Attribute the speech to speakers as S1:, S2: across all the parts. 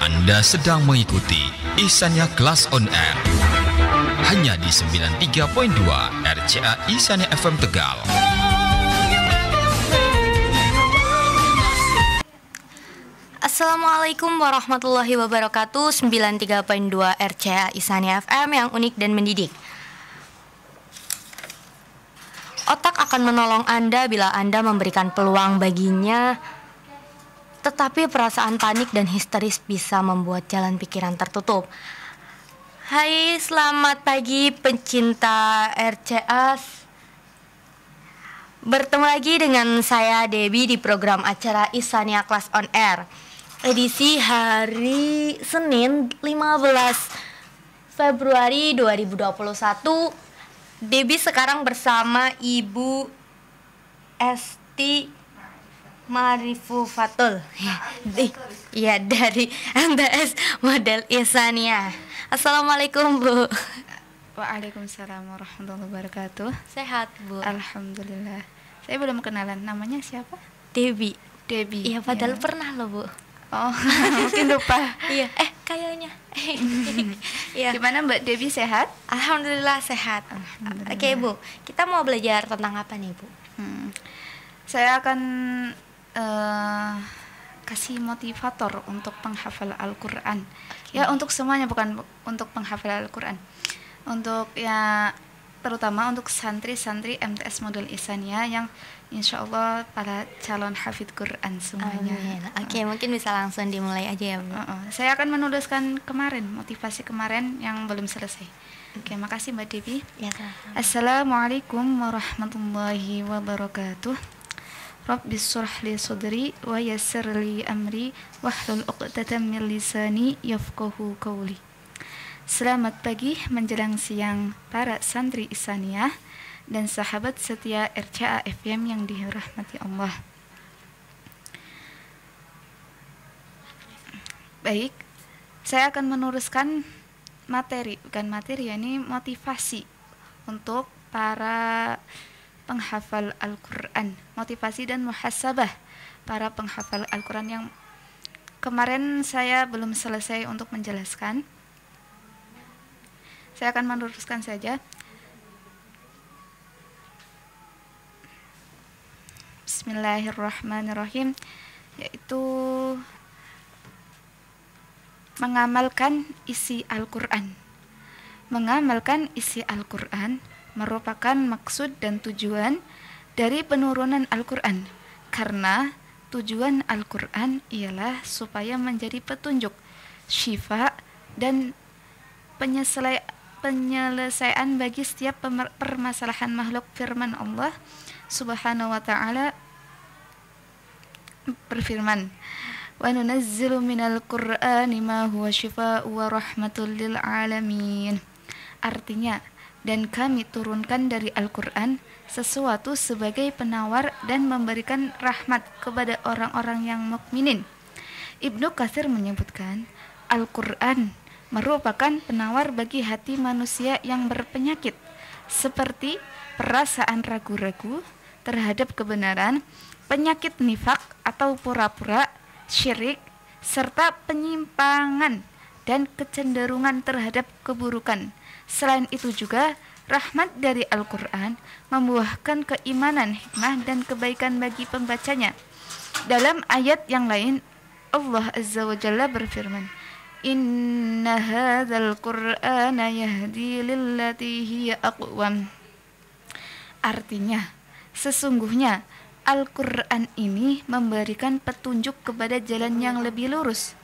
S1: Anda sedang mengikuti Ihsannya Kelas On Air hanya di 93.2 RCA Ihsannya FM Tegal.
S2: Assalamualaikum warahmatullahi wabarakatuh. 93.2 RCA Ihsannya FM yang unik dan mendidik. Otak akan menolong Anda bila Anda memberikan peluang baginya, tetapi perasaan panik dan histeris bisa membuat jalan pikiran tertutup. Hai, selamat pagi pencinta RCA. Bertemu lagi dengan saya Debbie di program acara Ihsannya Kelas On Air. Edisi hari Senin 15 Februari 2021. Debbie sekarang bersama Ibu Esti Marifufatul ya, dari MTS Model Ihsannya. Assalamualaikum, Bu.
S3: Waalaikumsalam warahmatullahi wabarakatuh.
S2: Sehat, Bu?
S3: Alhamdulillah. Saya belum kenalan, namanya siapa?
S2: Debbie.
S3: Debbie.
S2: Iya, padahal
S3: ya.
S2: Pernah loh, Bu.
S3: Oh, mungkin lupa.
S2: Iya, kayaknya. Iya.
S3: Gimana Mbak Debbie, sehat?
S2: Alhamdulillah sehat.
S3: Alhamdulillah.
S2: Oke, Bu. Kita mau belajar tentang apa nih, Bu?
S3: Saya akan kasih motivator untuk penghafal Al-Quran. Ya, untuk semuanya, bukan untuk penghafal Al-Quran. Untuk ya, terutama untuk santri-santri MTS Model Ihsannya yang insya Allah para calon hafidz Quran semuanya.
S2: Oke, mungkin bisa langsung dimulai aja ya, Bu.
S3: Saya akan menuliskan kemarin, motivasi kemarin yang belum selesai. Oke, makasih Mbak Debbie.
S2: Ya, sama-sama.
S3: Assalamualaikum warahmatullahi wabarakatuh. Rabbi shrah li sadri wa yassir li amri wahlul 'uqdatam min lisani yafqahu qawli. Selamat pagi menjelang siang para santri Ihsaniyah dan sahabat setia RCA FM yang dirahmati Allah. Baik, saya akan meneruskan bukan materi, ini motivasi untuk para penghafal Al-Quran, motivasi dan muhasabah para penghafal Al-Quran yang kemarin saya belum selesai untuk menjelaskan. Saya akan meneruskan saja. Bismillahirrahmanirrahim, yaitu mengamalkan isi Al-Quran. Mengamalkan isi Al-Quran merupakan maksud dan tujuan dari penurunan Al-Quran, karena tujuan Al-Quran ialah supaya menjadi petunjuk, syifa, dan penyelesaian bagi setiap permasalahan makhluk. Firman Allah Subhanahu wa ta'ala berfirman, wa nunazzilu minal qur'ani ma huwa syifaa'un wa rahmatul lil alamin. Artinya, dan kami turunkan dari Al-Quran sesuatu sebagai penawar dan memberikan rahmat kepada orang-orang yang mukminin. Ibnu Katsir menyebutkan, Al-Quran merupakan penawar bagi hati manusia yang berpenyakit, seperti perasaan ragu-ragu terhadap kebenaran, penyakit nifak atau pura-pura, syirik, serta penyimpangan dan kecenderungan terhadap keburukan. Selain itu juga, rahmat dari Al-Quran membuahkan keimanan, hikmah, dan kebaikan bagi pembacanya. Dalam ayat yang lain, Allah Azza wa Jalla berfirman, Inna hadzal Qur'ana yahdi lillati hiya aqwam. Artinya, sesungguhnya Al-Quran ini memberikan petunjuk kepada jalan yang lebih lurus.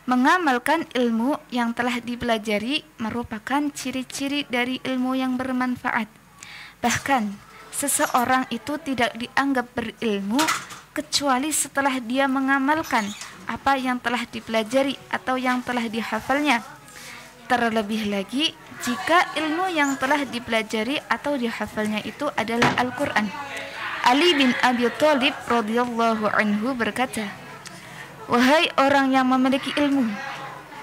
S3: Mengamalkan ilmu yang telah dipelajari merupakan ciri-ciri dari ilmu yang bermanfaat. Bahkan, seseorang itu tidak dianggap berilmu kecuali setelah dia mengamalkan apa yang telah dipelajari atau yang telah dihafalnya. Terlebih lagi, jika ilmu yang telah dipelajari atau dihafalnya itu adalah Al-Quran. Ali bin Abi Thalib radhiyallahu anhu berkata, wahai orang yang memiliki ilmu,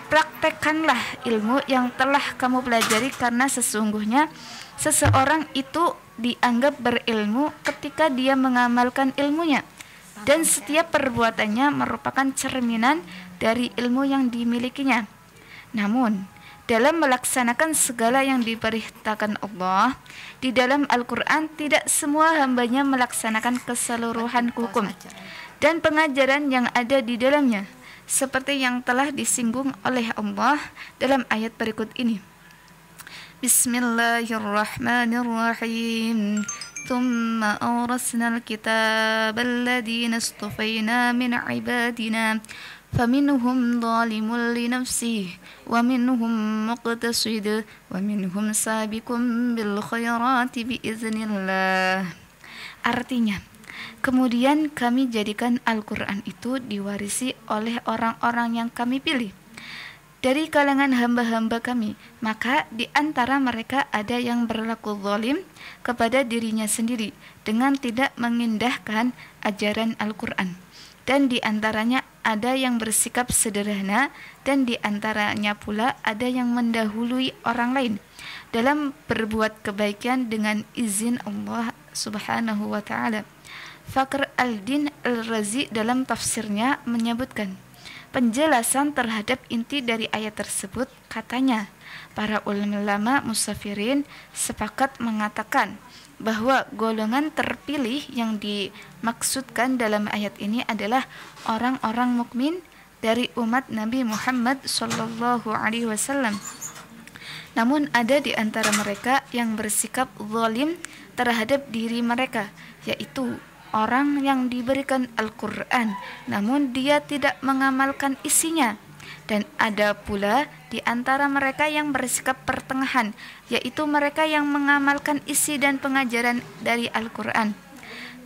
S3: praktekkanlah ilmu yang telah kamu pelajari, karena sesungguhnya seseorang itu dianggap berilmu ketika dia mengamalkan ilmunya, dan setiap perbuatannya merupakan cerminan dari ilmu yang dimilikinya. Namun, dalam melaksanakan segala yang diperintahkan Allah, di dalam Al-Quran tidak semua hambanya melaksanakan keseluruhan hukum dan pengajaran yang ada di dalamnya, seperti yang telah disinggung oleh Allah dalam ayat berikut ini. Bismillahirrahmanirrahim. ثم أورثنا الكتاب الذين اصطفينا من عبادنا فمنهم ظالم لنفسه ومنهم مقتصد ومنهم سابق بالخيرات بإذن الله. Artinya, kemudian kami jadikan Al-Quran itu diwarisi oleh orang-orang yang kami pilih dari kalangan hamba-hamba kami, maka di antara mereka ada yang berlaku zalim kepada dirinya sendiri dengan tidak mengindahkan ajaran Al-Quran, dan di antaranya ada yang bersikap sederhana, dan di antaranya pula ada yang mendahului orang lain dalam berbuat kebaikan dengan izin Allah Subhanahu wa Ta'ala. Fakhr al-Din al-Razi dalam tafsirnya menyebutkan penjelasan terhadap inti dari ayat tersebut. Katanya, para ulama musafirin sepakat mengatakan bahwa golongan terpilih yang dimaksudkan dalam ayat ini adalah orang-orang mukmin dari umat Nabi Muhammad sallallahu alaihi wasallam. Namun ada di antara mereka yang bersikap zalim terhadap diri mereka, yaitu orang yang diberikan Al-Quran namun dia tidak mengamalkan isinya. Dan ada pula di antara mereka yang bersikap pertengahan, yaitu mereka yang mengamalkan isi dan pengajaran dari Al-Quran.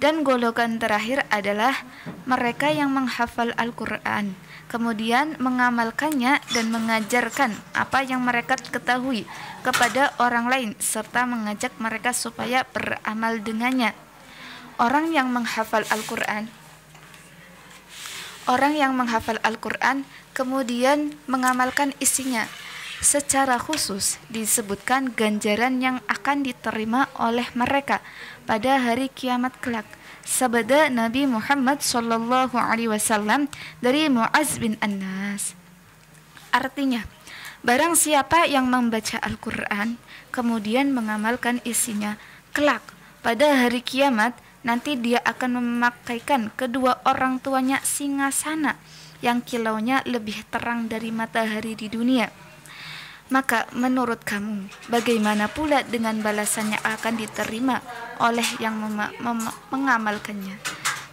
S3: Dan golongan terakhir adalah mereka yang menghafal Al-Quran, kemudian mengamalkannya dan mengajarkan apa yang mereka ketahui kepada orang lain, serta mengajak mereka supaya beramal dengannya. Orang yang menghafal Al-Quran kemudian mengamalkan isinya, secara khusus disebutkan ganjaran yang akan diterima oleh mereka pada hari kiamat kelak. Sabda Nabi Muhammad sallallahu alaihi wasallam dari Mu'az bin Anas. Artinya, barang siapa yang membaca Al-Quran kemudian mengamalkan isinya, kelak pada hari kiamat nanti dia akan memakaikan kedua orang tuanya singgasana yang kilaunya lebih terang dari matahari di dunia. Maka menurut kamu, bagaimana pula dengan balasan yang akan diterima oleh yang mengamalkannya?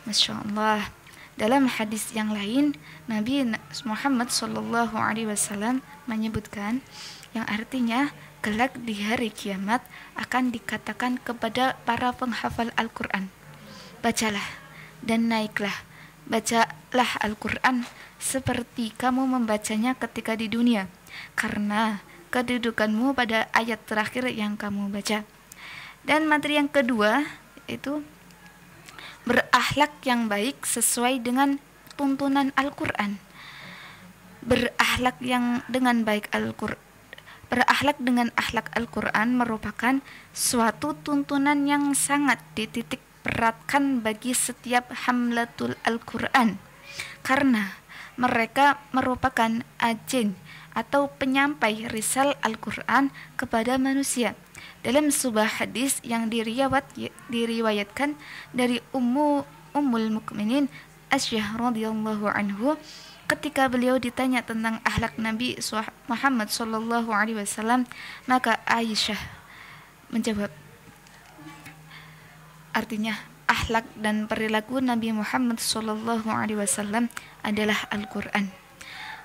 S3: Masya Allah. Dalam hadis yang lain, Nabi Muhammad SAW menyebutkan yang artinya kelak di hari kiamat akan dikatakan kepada para penghafal Al-Quran, bacalah dan naiklah, bacalah Al-Quran seperti kamu membacanya ketika di dunia, karena kedudukanmu pada ayat terakhir yang kamu baca. Dan materi yang kedua itu berakhlak yang baik sesuai dengan tuntunan Al-Quran. Berakhlak dengan akhlak Al-Quran merupakan suatu tuntunan yang sangat dititik beratkan bagi setiap hamlatul Al-Quran, karena mereka merupakan ajen atau penyampai risal Al-Quran kepada manusia. Dalam sebuah hadis yang diriwayatkan dari Ummul Mukminin Aisyah radhiyallahu anhu, ketika beliau ditanya tentang akhlak Nabi Muhammad sallallahu alaihi wasallam, maka Aisyah menjawab, artinya akhlak dan perilaku Nabi Muhammad sallallahu alaihi wasallam adalah Al-Quran.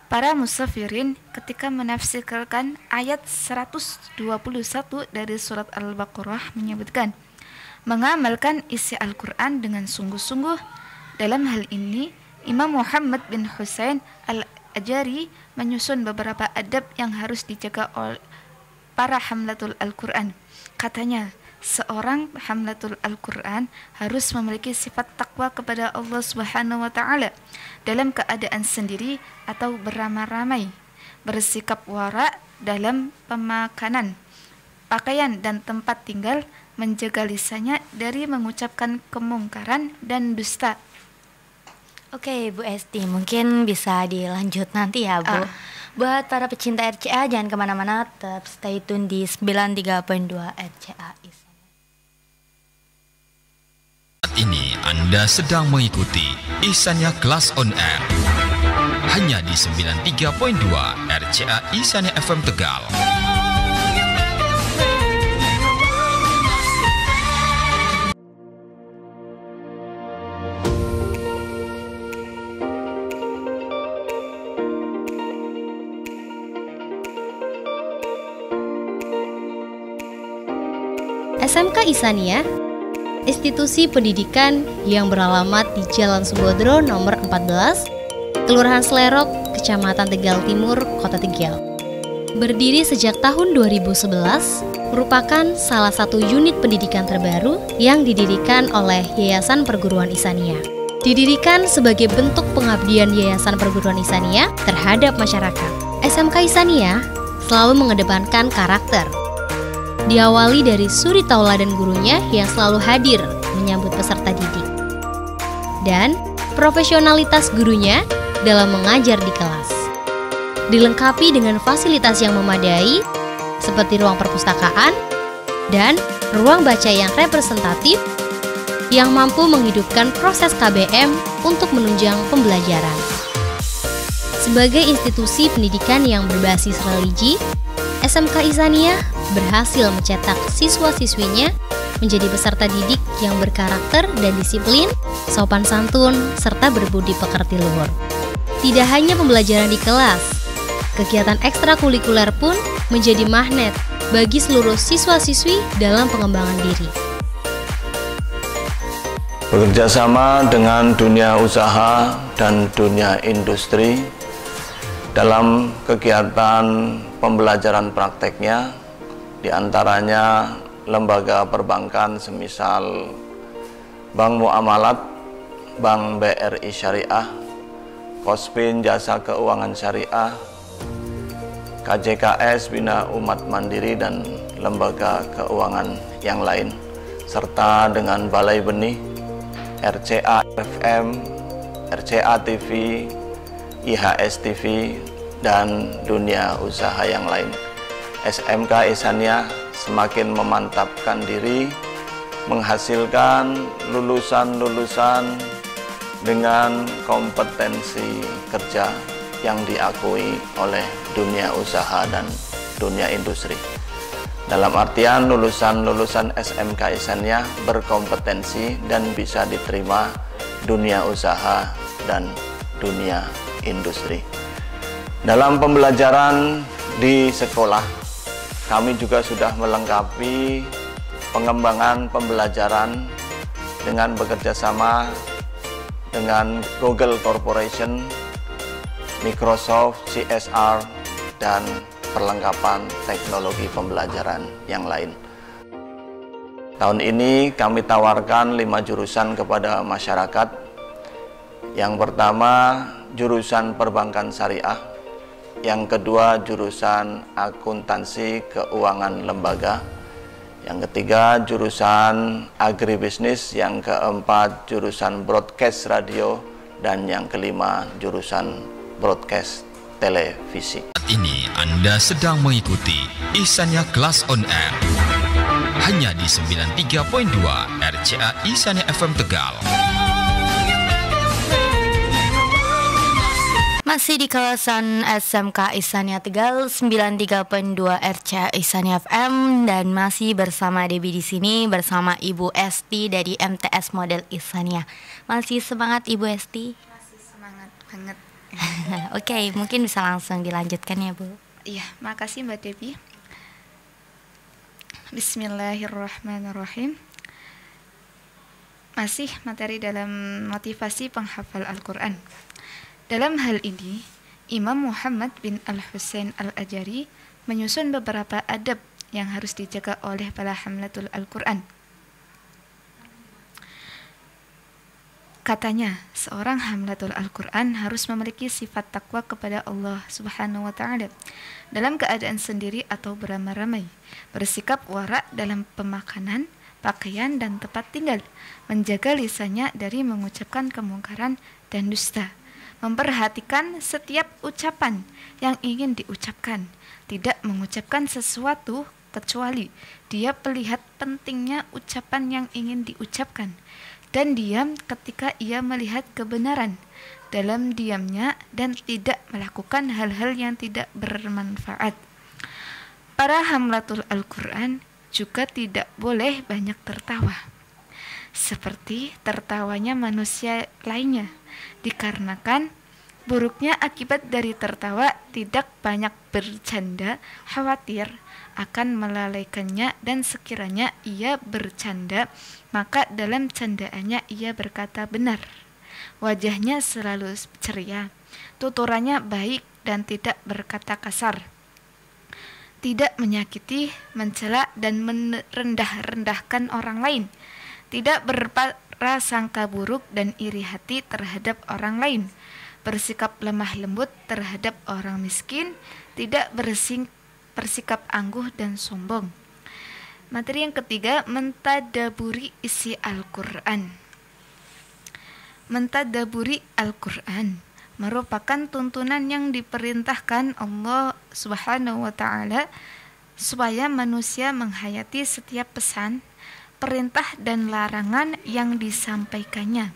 S3: Para musafirin ketika menafsirkan ayat 121 dari surat Al-Baqarah menyebutkan, mengamalkan isi Al-Quran dengan sungguh-sungguh. Dalam hal ini, Imam Muhammad bin Husain Al-Ajari menyusun beberapa adab yang harus dijaga oleh para hamlatul Al-Quran. Katanya, seorang hamlatul Al-Quran harus memiliki sifat takwa kepada Allah Subhanahu wa Ta'ala dalam keadaan sendiri atau beramai-ramai, bersikap wara dalam pemakanan, pakaian dan tempat tinggal, menjaga lisannya dari mengucapkan kemungkaran dan dusta.
S2: Oke, Bu Esti, mungkin bisa dilanjut nanti ya, Bu. Buat para pecinta RCA, jangan kemana-mana, tetap stay tune di 93.2 RCA.
S1: Saat ini Anda sedang mengikuti Ihsannya Kelas On Air. Hanya di 93.2 RCA Ihsannya FM Tegal.
S4: SMK Ihsaniyah, institusi pendidikan yang beralamat di Jalan Subodro nomor 14, Kelurahan Slerok, Kecamatan Tegal Timur, Kota Tegal. Berdiri sejak tahun 2011, merupakan salah satu unit pendidikan terbaru yang didirikan oleh Yayasan Perguruan Ihsaniyah. Didirikan sebagai bentuk pengabdian Yayasan Perguruan Ihsaniyah terhadap masyarakat. SMK Ihsaniyah selalu mengedepankan karakter. Diawali dari suri tauladan gurunya yang selalu hadir menyambut peserta didik. Dan profesionalitas gurunya dalam mengajar di kelas. Dilengkapi dengan fasilitas yang memadai seperti ruang perpustakaan dan ruang baca yang representatif yang mampu menghidupkan proses KBM untuk menunjang pembelajaran. Sebagai institusi pendidikan yang berbasis religi, SMK Ihsaniyah berhasil mencetak siswa-siswinya menjadi peserta didik yang berkarakter dan disiplin, sopan santun, serta berbudi pekerti luhur. Tidak hanya pembelajaran di kelas, kegiatan ekstrakurikuler pun menjadi magnet bagi seluruh siswa-siswi dalam pengembangan diri.
S5: Bekerja sama dengan dunia usaha dan dunia industri dalam kegiatan pembelajaran prakteknya, diantaranya lembaga perbankan semisal Bank Muamalat, Bank BRI Syariah, Kospin Jasa Keuangan Syariah, KJKS Bina Umat Mandiri dan lembaga keuangan yang lain, serta dengan Balai Benih, RCA FM, RCA TV, IHS TV, dan dunia usaha yang lain. SMK Ihsaniyah semakin memantapkan diri, menghasilkan lulusan-lulusan dengan kompetensi kerja yang diakui oleh dunia usaha dan dunia industri. Dalam artian lulusan-lulusan SMK Ihsaniyah berkompetensi dan bisa diterima dunia usaha dan dunia industri. Dalam pembelajaran di sekolah, kami juga sudah melengkapi pengembangan pembelajaran dengan bekerja sama dengan Google Corporation, Microsoft, CSR, dan perlengkapan teknologi pembelajaran yang lain. Tahun ini kami tawarkan 5 jurusan kepada masyarakat. Yang pertama, jurusan perbankan syariah. Yang kedua, jurusan akuntansi keuangan lembaga. Yang ketiga, jurusan agribisnis. Yang keempat, jurusan broadcast radio. Dan yang kelima, jurusan broadcast televisi.
S1: Saat ini Anda sedang mengikuti Ihsannya Kelas On Air. Hanya di 93.2 RCA Ihsaniyah FM Tegal.
S2: Masih di kawasan SMK Ihsaniyah Tegal 93.2 RCA Ihsaniyah FM, dan masih bersama Debbie di sini bersama Ibu Esti dari MTS Model Ihsaniyah. Masih semangat Ibu Esti?
S3: Masih semangat banget.
S2: Oke, mungkin bisa langsung dilanjutkan ya Bu.
S3: Iya, makasih Mbak Debbie. Bismillahirrahmanirrahim. Masih materi dalam motivasi penghafal Al-Quran. Dalam hal ini, Imam Muhammad bin Al-Husain Al-Ajari menyusun beberapa adab yang harus dijaga oleh para hamlatul Al-Quran. Katanya, seorang hamlatul Al-Quran harus memiliki sifat takwa kepada Allah Subhanahu wa Ta'ala dalam keadaan sendiri atau beramai-ramai, bersikap warak dalam pemakanan, pakaian, dan tempat tinggal, menjaga lisannya dari mengucapkan kemungkaran dan dusta. Memperhatikan setiap ucapan yang ingin diucapkan, tidak mengucapkan sesuatu kecuali dia melihat pentingnya ucapan yang ingin diucapkan, dan diam ketika ia melihat kebenaran dalam diamnya, dan tidak melakukan hal-hal yang tidak bermanfaat. Para hamlatul Al-Quran juga tidak boleh banyak tertawa, seperti tertawanya manusia lainnya, dikarenakan buruknya akibat dari tertawa tidak banyak bercanda, khawatir akan melalaikannya, dan sekiranya ia bercanda, maka dalam candaannya ia berkata benar. Wajahnya selalu ceria, tuturannya baik dan tidak berkata kasar, tidak menyakiti, mencela, dan merendah-rendahkan orang lain, tidak berprasangka buruk dan iri hati terhadap orang lain, bersikap lemah lembut terhadap orang miskin, tidak bersikap angkuh dan sombong. Materi yang ketiga, mentadaburi isi Al-Quran. Mentadaburi Al-Quran merupakan tuntunan yang diperintahkan Allah Subhanahu wa Ta'ala supaya manusia menghayati setiap pesan, perintah, dan larangan yang disampaikannya.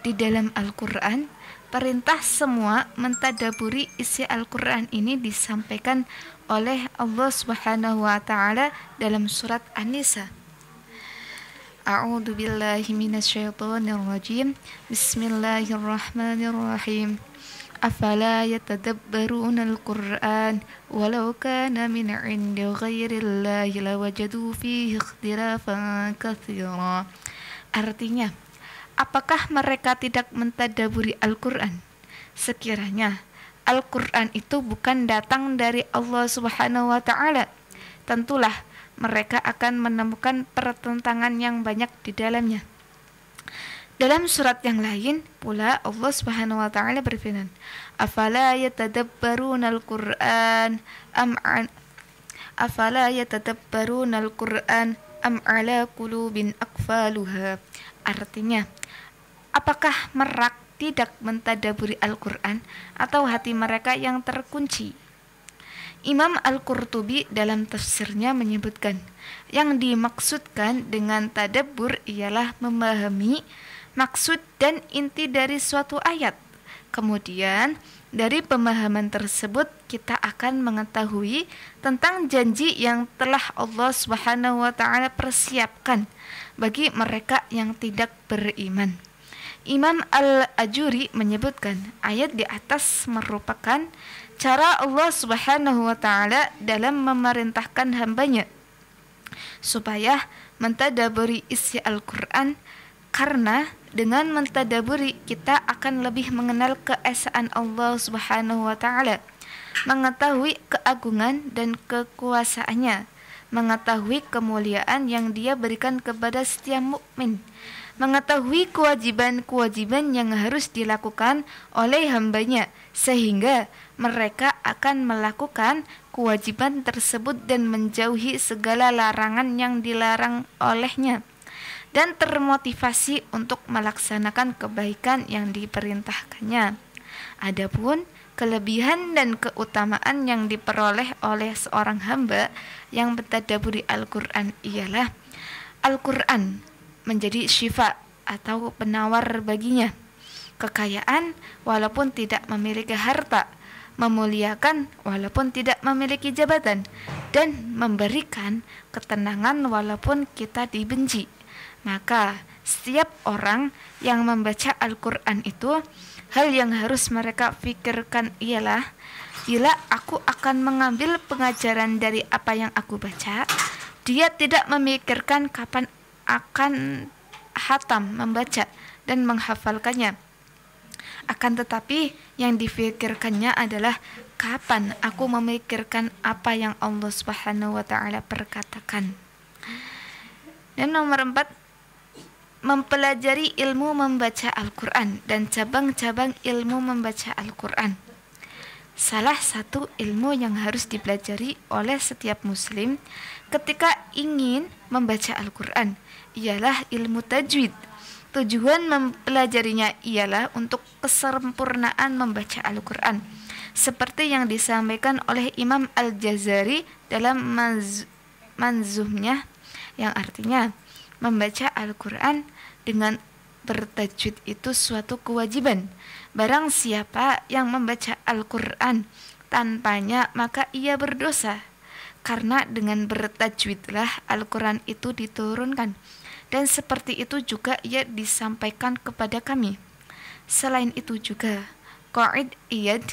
S3: Di dalam Al-Quran, perintah semua mentadaburi isi Al-Quran ini disampaikan oleh Allah Subhanahu wa Ta'ala dalam surat An-Nisa. A'udzu billahi minasyaitonir rajim. Bismillahirrahmanirrahim. Afala yatadabbaruna al-Qur'an walau kana min 'indi ghairillahi lawajadu fihi ikhtilafan katsira. Artinya, apakah mereka tidak mentadaburi Al-Quran? Sekiranya Al-Quran itu bukan datang dari Allah Subhanahu wa Ta'ala, tentulah mereka akan menemukan pertentangan yang banyak di dalamnya. Dalam surat yang lain pula Allah Subhanahu wa Ta'ala berfirman, Afala yatadabbaruna al-Qur'an am ala qulubin aqfaluha. Artinya, apakah mereka tidak mentadaburi Al-Quran atau hati mereka yang terkunci? Imam Al-Qurtubi dalam tafsirnya menyebutkan, yang dimaksudkan dengan tadabbur ialah memahami maksud dan inti dari suatu ayat. Kemudian dari pemahaman tersebut kita akan mengetahui tentang janji yang telah Allah Subhanahu wa Ta'ala persiapkan bagi mereka yang tidak beriman. Imam Al-Ajuri menyebutkan ayat di atas merupakan cara Allah Subhanahu wa Ta'ala dalam memerintahkan hambanya supaya mentadaburi isi Al-Quran, karena dengan mentadaburi kita akan lebih mengenal keesaan Allah Subhanahu wa Ta'ala, mengetahui keagungan dan kekuasaannya, mengetahui kemuliaan yang Dia berikan kepada setiap mukmin, mengetahui kewajiban-kewajiban yang harus dilakukan oleh hambanya, sehingga mereka akan melakukan kewajiban tersebut dan menjauhi segala larangan yang dilarang olehnya, dan termotivasi untuk melaksanakan kebaikan yang diperintahkannya. Adapun kelebihan dan keutamaan yang diperoleh oleh seorang hamba yang mentadaburi Al-Quran ialah Al-Quran menjadi syifa atau penawar baginya, kekayaan walaupun tidak memiliki harta, memuliakan walaupun tidak memiliki jabatan, dan memberikan ketenangan walaupun kita dibenci. Maka setiap orang yang membaca Al-Quran itu, hal yang harus mereka pikirkan ialah, bila aku akan mengambil pengajaran dari apa yang aku baca, dia tidak memikirkan kapan akan hatam membaca dan menghafalkannya. Akan tetapi yang difikirkannya adalah kapan aku memikirkan apa yang Allah Subhanahu wa Ta'ala perkatakan. Dan nomor 4, mempelajari ilmu membaca Al-Quran dan cabang-cabang ilmu membaca Al-Quran. Salah satu ilmu yang harus dipelajari oleh setiap muslim ketika ingin membaca Al-Quran ialah ilmu tajwid. Tujuan mempelajarinya ialah untuk kesempurnaan membaca Al-Quran, seperti yang disampaikan oleh Imam Al-Jazari dalam manzumnya, yang artinya membaca Al-Quran dengan bertajwid itu suatu kewajiban. Barang siapa yang membaca Al-Quran tanpanya, maka ia berdosa, karena dengan bertajwidlah Al-Quran itu diturunkan. Dan seperti itu juga ia disampaikan kepada kami. Selain itu juga, Qaid Iyad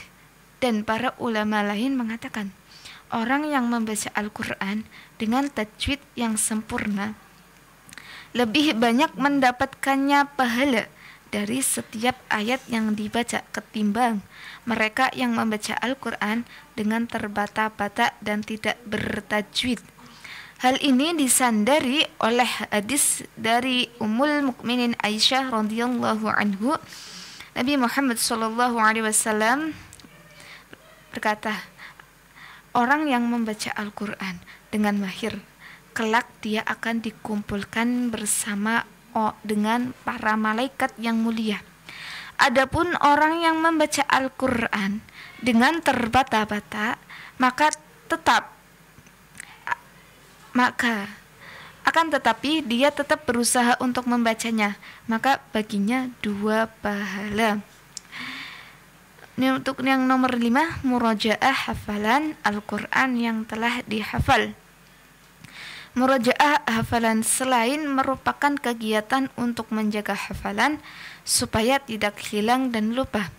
S3: dan para ulama lain mengatakan, orang yang membaca Al-Quran dengan tajwid yang sempurna lebih banyak mendapatkannya pahala dari setiap ayat yang dibaca ketimbang mereka yang membaca Al-Quran dengan terbata-bata dan tidak bertajwid. Hal ini disandari oleh hadis dari Ummul Mukminin Aisyah radhiyallahu anhu. Nabi Muhammad sallallahu alaihi wasallam berkata, orang yang membaca Al-Quran dengan mahir, kelak dia akan dikumpulkan bersama dengan para malaikat yang mulia. Adapun orang yang membaca Al-Quran dengan terbata-bata, maka tetapi dia tetap berusaha untuk membacanya, maka baginya 2 pahala. Ini untuk yang nomor 5, murajaah hafalan Al-Quran yang telah dihafal. Murajaah hafalan selain merupakan kegiatan untuk menjaga hafalan supaya tidak hilang dan lupa,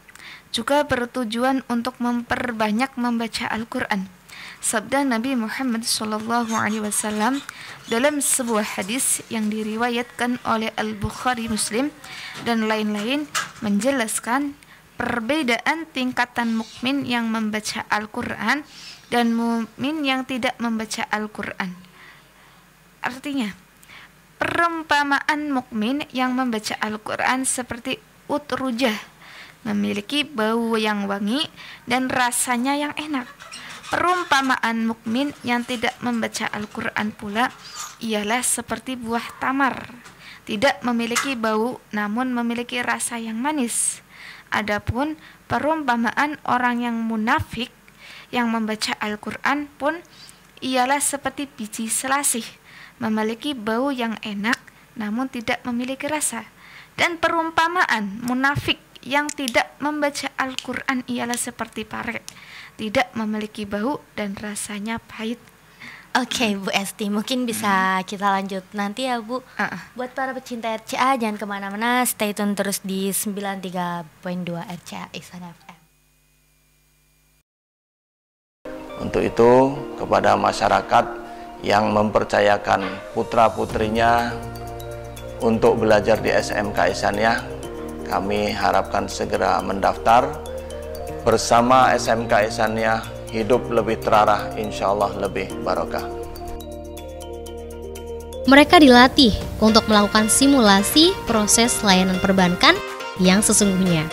S3: juga bertujuan untuk memperbanyak membaca Al-Quran. Sabda Nabi Muhammad SAW dalam sebuah hadis yang diriwayatkan oleh Al-Bukhari, Muslim, dan lain-lain menjelaskan perbedaan tingkatan mukmin yang membaca Al-Quran dan mukmin yang tidak membaca Al-Quran. Artinya, perumpamaan mukmin yang membaca Al-Quran seperti utrujah, memiliki bau yang wangi dan rasanya yang enak. Perumpamaan mukmin yang tidak membaca Al-Quran pula ialah seperti buah tamar, tidak memiliki bau namun memiliki rasa yang manis. Adapun perumpamaan orang yang munafik yang membaca Al-Quran pun ialah seperti biji selasih, memiliki bau yang enak namun tidak memiliki rasa. Dan perumpamaan munafik yang tidak membaca Al-Quran ialah seperti pare, tidak memiliki bau dan rasanya pahit.
S2: Oke, Bu Esti, mungkin bisa kita lanjut nanti ya, Bu. Buat para pecinta RCA, jangan kemana-mana, stay tune terus di 93.2 RCA Ihsan FM.
S5: Untuk itu, kepada masyarakat yang mempercayakan putra-putrinya untuk belajar di SMK Ihsaniyah, kami harapkan segera mendaftar. Bersama SMK Ihsaniyah, hidup lebih terarah, insya Allah lebih barokah.
S4: Mereka dilatih untuk melakukan simulasi proses layanan perbankan yang sesungguhnya.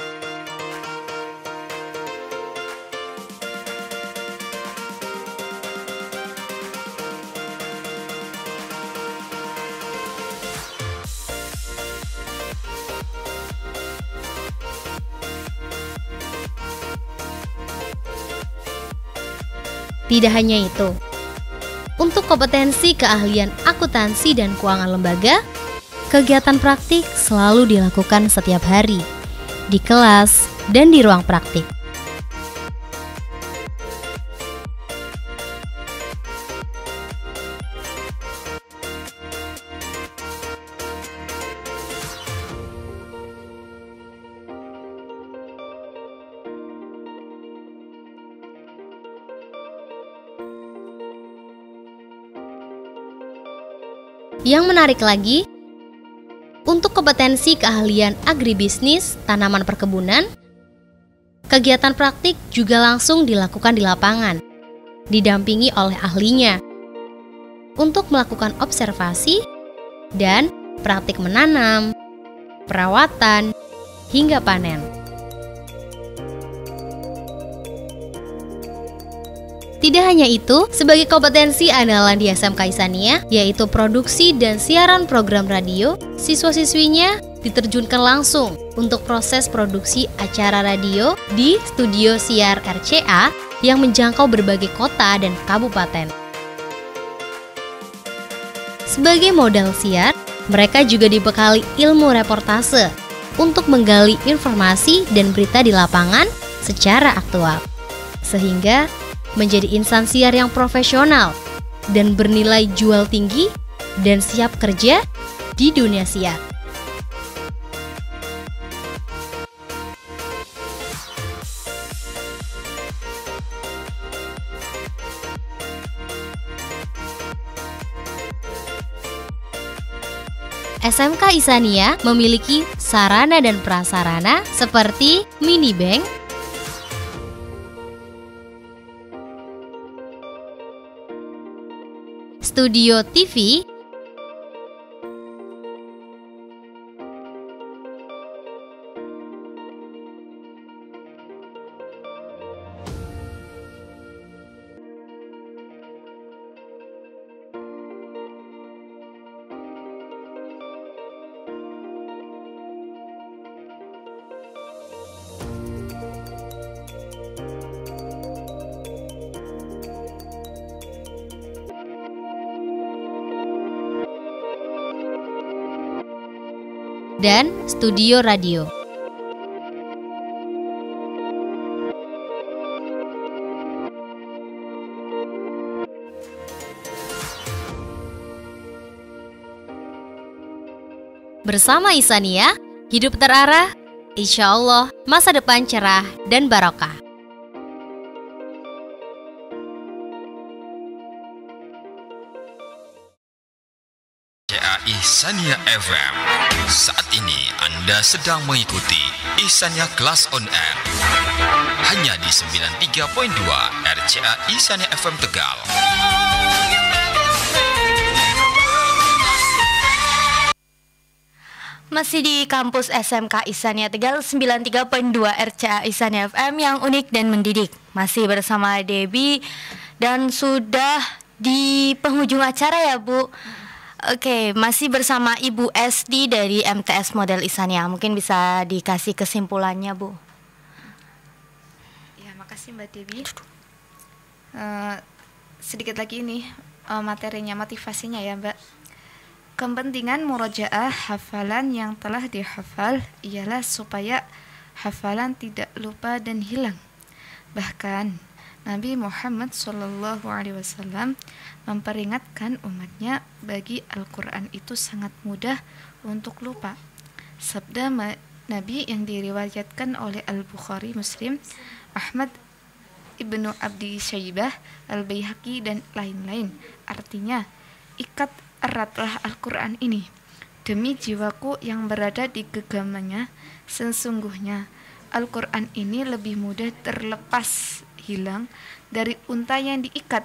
S4: Tidak hanya itu, untuk kompetensi keahlian akuntansi dan keuangan lembaga, kegiatan praktik selalu dilakukan setiap hari, di kelas dan di ruang praktik. Yang menarik lagi, untuk kompetensi keahlian agribisnis, tanaman perkebunan, kegiatan praktik juga langsung dilakukan di lapangan, didampingi oleh ahlinya, untuk melakukan observasi dan praktik menanam, perawatan, hingga panen. Tidak hanya itu, sebagai kompetensi andalan di SMK Ihsaniyah, yaitu produksi dan siaran program radio, siswa-siswinya diterjunkan langsung untuk proses produksi acara radio di studio siar RCA yang menjangkau berbagai kota dan kabupaten. Sebagai modal siar, mereka juga dibekali ilmu reportase untuk menggali informasi dan berita di lapangan secara aktual, sehingga menjadi insan siar yang profesional dan bernilai jual tinggi dan siap kerja di dunia siar. SMK Ihsaniyah memiliki sarana dan prasarana seperti mini bank, studio TV, dan studio radio. Bersama Ihsaniyah, hidup terarah, insya Allah masa depan cerah dan barokah.
S1: Ihsaniyah FM. Saat ini Anda sedang mengikuti Ihsaniyah Kelas on Air. Hanya di 93.2 RCA Ihsaniyah FM Tegal.
S2: Masih di kampus SMK Ihsaniyah Tegal 93.2 RCA Ihsaniyah FM yang unik dan mendidik. Masih bersama Debbie dan sudah di penghujung acara ya Bu. Oke, masih bersama Ibu Esti dari MTS Model Ihsaniyah. Mungkin bisa dikasih kesimpulannya, Bu.
S3: Ya, makasih Mbak Debbie. Sedikit lagi nih materinya, motivasinya ya Mbak. Kepentingan murojaah hafalan yang telah dihafal ialah supaya hafalan tidak lupa dan hilang. Bahkan Nabi Muhammad SAW memperingatkan umatnya bagi Al-Quran itu sangat mudah untuk lupa. Sabda Nabi yang diriwayatkan oleh Al-Bukhari, Muslim, Ahmad, Ibnu Abdi Syaibah, Al-Baihaqi dan lain-lain. Artinya, ikat eratlah Al-Quran ini demi jiwaku yang berada di genggamannya. Sesungguhnya Al-Quran ini lebih mudah terlepas hilang dari unta yang diikat.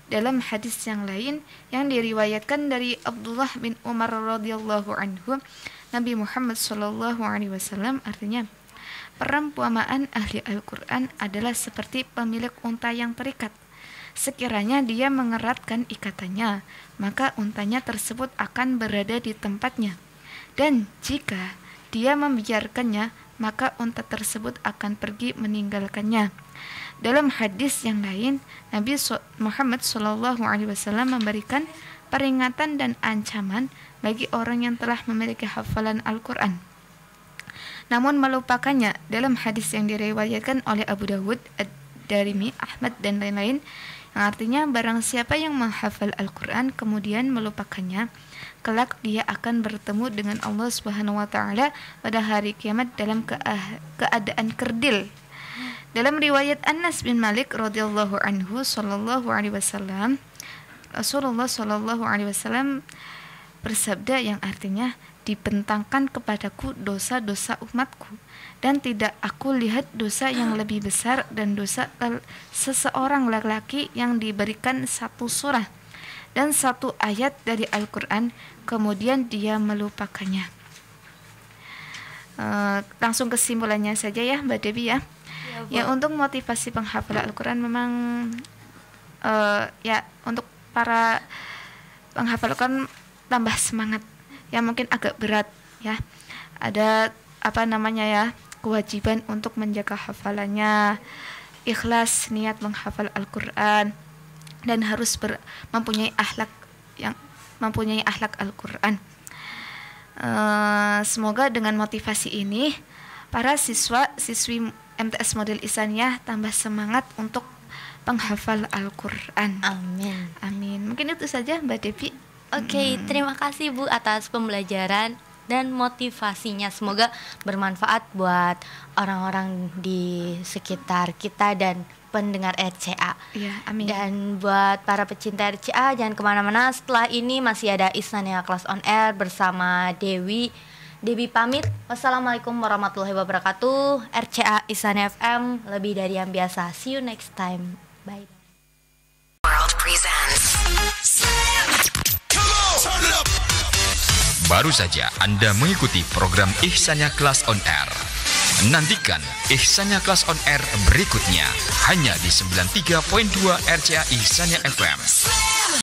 S3: Dalam hadis yang lain yang diriwayatkan dari Abdullah bin Umar radhiyallahu anhu, Nabi Muhammad SAW artinya, perumpamaan ahli Al-Quran adalah seperti pemilik unta yang terikat. Sekiranya dia mengeratkan ikatannya, maka untanya tersebut akan berada di tempatnya. Dan jika dia membiarkannya, maka unta tersebut akan pergi meninggalkannya. Dalam hadis yang lain, Nabi Muhammad SAW memberikan peringatan dan ancaman bagi orang yang telah memiliki hafalan Al-Quran namun melupakannya. Dalam hadis yang diriwayatkan oleh Abu Dawud, Ad-Darimi, Ahmad dan lain-lain, yang artinya barang siapa yang menghafal Al-Quran kemudian melupakannya, kelak dia akan bertemu dengan Allah Subhanahu wa taala pada hari kiamat dalam keadaan kerdil. Dalam riwayat Anas bin Malik radhiyallahu anhu, Rasulullah sallallahu alaihi wasallam bersabda yang artinya, dibentangkan kepadaku dosa-dosa umatku, dan tidak aku lihat dosa yang lebih besar dan dosa seseorang laki-laki yang diberikan satu surah dan satu ayat dari Al-Quran kemudian dia melupakannya. Langsung kesimpulannya saja ya Mbak Debbie ya. Ya, untuk motivasi penghafalan Al-Quran memang ya untuk para penghafal Al-Quran tambah semangat. Ya mungkin agak berat ya. ada kewajiban untuk menjaga hafalannya, ikhlas niat menghafal Al-Quran, dan harus mempunyai akhlak Al-Quran. Semoga dengan motivasi ini para siswi MTS Model Ihsaniyah tambah semangat untuk penghafal Al-Quran.
S2: Amin.
S3: Amin. Mungkin itu saja Mbak Devi.
S2: Oke, terima kasih Bu atas pembelajaran dan motivasinya. Semoga bermanfaat buat orang-orang di sekitar kita dan pendengar RCA.
S3: Iya, amin.
S2: Dan buat para pecinta RCA, jangan kemana-mana. Setelah ini masih ada Ihsaniyah Class on Air bersama Dewi. Dewi pamit. Wassalamualaikum warahmatullahi wabarakatuh. RCA Ihsaniyah FM, lebih dari yang biasa. See you next time. Bye.
S6: World presents.
S1: Baru saja Anda mengikuti program Ihsaniyah Class on Air. Nantikan Ihsaniyah Class on Air berikutnya hanya di 93.2 RCA Ihsaniyah FM.